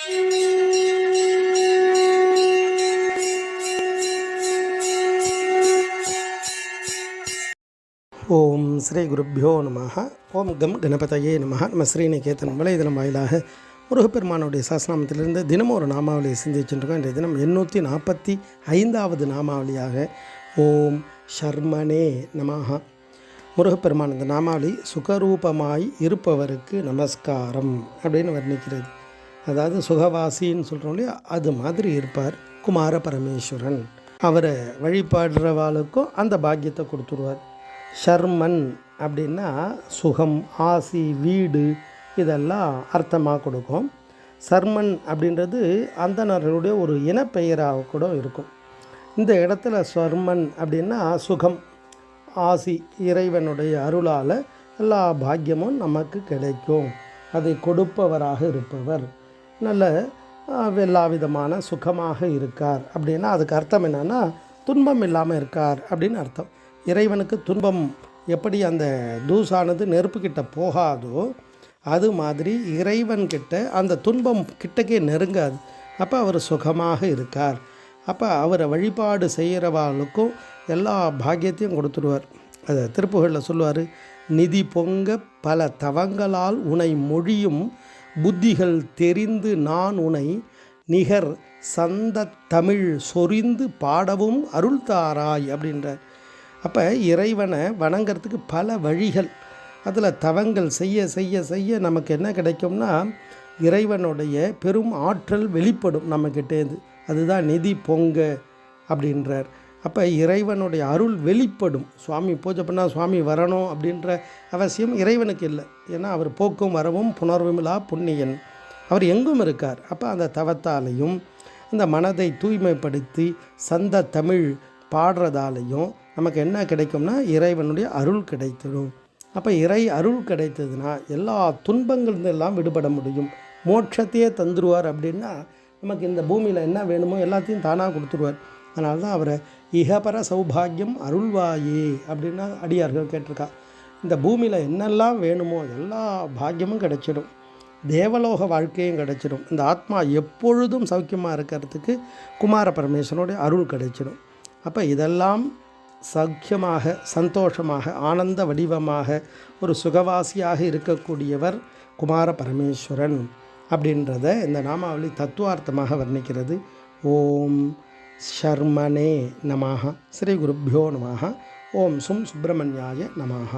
ஓம் ஸ்ரீ குருப்பியோ நமஹ. ஓம் கம் கணபதையே நமஹ. நம்ம ஸ்ரீநிகேதன் வலைதளம் வாயிலாக முருகப்பெருமானுடைய சாஸ்திரநாமத்திலிருந்து தினமும் ஒரு நாமாவளியை சிந்திச்சுருக்கோம். இன்றைய தினம் 845வது நாமாவளியாக ஓம் ஷர்மனே நமஹ. முருகப்பெருமான் இந்த நாமாவளி சுகரூபமாய் இருப்பவருக்கு நமஸ்காரம் அப்படின்னு வர்ணிக்கிறது. அதாவது சுகவாசின்னு சொல்கிறோம் இல்லையா, அது மாதிரி இருப்பார் குமார பரமேஸ்வரன். அவரை வழிபாடுறவாளுக்கும் அந்த பாக்கியத்தை கொடுத்துருவார். ஷர்மன் அப்படின்னா சுகம், ஆசி, வீடு இதெல்லாம் அர்த்தமாக கொடுக்கும். சர்மன் அப்படின்றது அந்தணர்களுடைய ஒரு இனப்பெயராக கூட இருக்கும். இந்த இடத்துல சர்மன் அப்படின்னா சுகம், ஆசி, இறைவனுடைய அருளால் எல்லா பாக்கியமும் நமக்கு கிடைக்கும். அதை கொடுப்பவராக இருப்பவர், நல்ல எல்லா விதமான சுகமாக இருக்கார் அப்படின்னா அதுக்கு அர்த்தம் என்னென்னா துன்பம் இல்லாமல் இருக்கார் அப்படின்னு அர்த்தம். இறைவனுக்கு துன்பம் எப்படி அந்த தூசானது நெருப்புக்கிட்ட போகாதோ அது மாதிரி இறைவன்கிட்ட அந்த துன்பம் கிட்டக்கே நெருங்காது. அப்போ அவர் சுகமாக இருக்கார். அப்போ அவரை வழிபாடு செய்கிறவாளுக்கும் எல்லா பாக்கியத்தையும் கொடுத்துருவார். அதை திருப்புகழில் சொல்லுவார், நிதி பொங்க பல தவங்களால் உனை மொழியும் புத்திகள் தெரிந்து நான் உனை நிகர் சந்த தமிழ் சொரிந்து பாடவும் அருள் தாராய் அப்படின்றார். அப்போ இறைவனை வணங்கிறதுக்கு பல வழிகள், அதில் தவங்கள் செய்ய செய்ய செய்ய நமக்கு என்ன கிடைக்கும்னா இறைவனுடைய பெரும் ஆற்றல் வெளிப்படும் நம்மக்கிட்டேருந்து. அதுதான் நிதி பொங்க அப்படின்றார். அப்போ இறைவனுடைய அருள் வெளிப்படும். சுவாமி பூஜை பண்ணால் சுவாமி வரணும் அப்படின்ற அவசியம் இறைவனுக்கு இல்லை. ஏன்னா அவர் போக்கும் வரவும் புனர்விமிலா புண்ணியன், அவர் எங்கும் இருக்கார். அப்போ அந்த தவத்தாலையும் அந்த மனதை தூய்மைப்படுத்தி சந்த தமிழ் பாடுறதாலையும் நமக்கு என்ன கிடைக்கும்னா இறைவனுடைய அருள் கிடைத்திடும். அப்போ இறை அருள் கிடைத்ததுன்னா எல்லா துன்பங்கள்லாம் விடுபட முடியும். மோட்சத்தையே தந்துடுவார். அப்படின்னா நமக்கு இந்த பூமியில் என்ன வேணுமோ எல்லாத்தையும் தானாக கொடுத்துருவார். அதனால தான் அவரை இகபர சௌபாகியம் அருள்வாயே அப்படின்னா அடியார்கள் கேட்டிருக்கா. இந்த பூமியில் என்னெல்லாம் வேணுமோ எல்லா பாக்கியமும் கிடைச்சிடும், தேவலோக வாழ்க்கையும் கிடைச்சிடும். இந்த ஆத்மா எப்பொழுதும் சௌக்கியமாக இருக்கிறதுக்கு குமார பரமேஸ்வரனுடைய அருள் கிடைச்சிடும். அப்போ இதெல்லாம் சௌக்கியமாக, சந்தோஷமாக, ஆனந்த வடிவமாக ஒரு சுகவாசியாக இருக்கக்கூடியவர் குமார பரமேஸ்வரன் அப்படின்றத இந்த நாமாவளி தத்துவார்த்தமாக வர்ணிக்கிறது. ஓம் ஷர்மனே நமஹ. ஸ்ரீ குருப்பியோ நமஹ. ஓம் சும் சுப்பிரமணியாய நமஹ.